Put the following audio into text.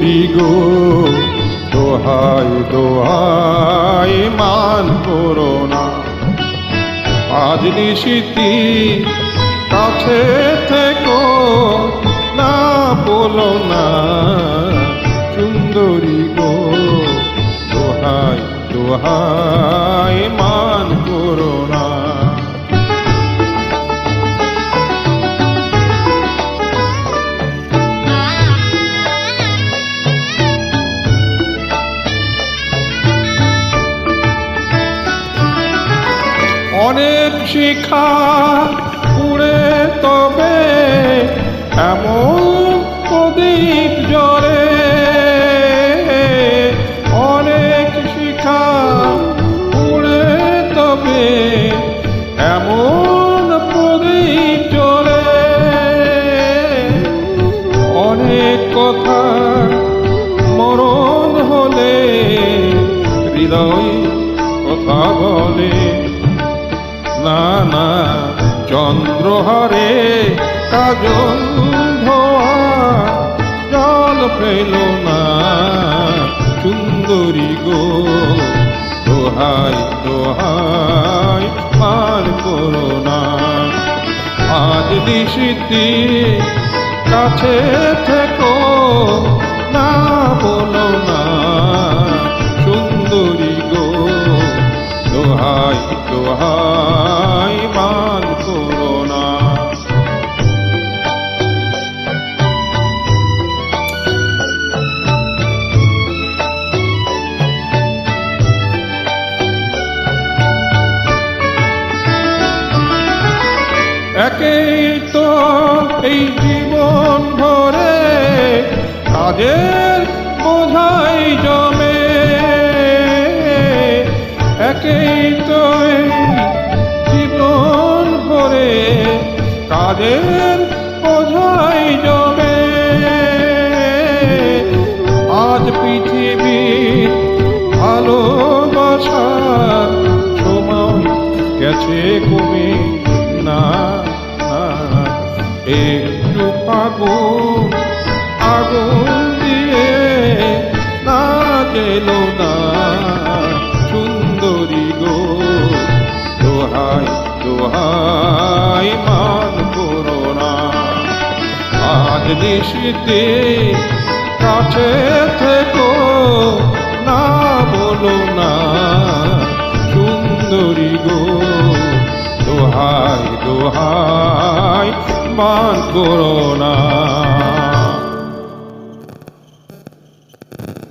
সুন্দরী গো দোহাই দোহাই মান করো না। আজ নিশিতি কাছে থেকো না বলো না সুন্দরী গো দোহাই দোহাই মান করো না। অনেক শিখা পুড়ে তবে এমন প্রদীপ জ্বলে, অনেক শিখা পুড়ে তবে এমন প্রদীপ জ্বলে, অনেক কথা মরণ হলে হৃদয় কথা বলে। না না চন্দ্রহারে কাজল ধোয়া জল পেল না সুন্দরী গো দোহাই দোহাই মান করো না। আজ নিশিতি কাছে থেকো না বলো না সুন্দরী গো দোহাই দোহাই মান করো না। একেই তো এই জীবন ভরে কাজের বোঝাই জমে, একেই তো জীবন ভরে কাজের বোঝাই জমে। আজ পৃথিবীর ভালোবাসার সময় গেছে কমে। না একটু আগুন আগুন দিয়ে না গেল না সুন্দরী গো দোহাই দোহাই মান করো না। আজ নিশিতে কাছে থেকো না বলো না সুন্দরী গো দোহাই দোহাই মান করো না।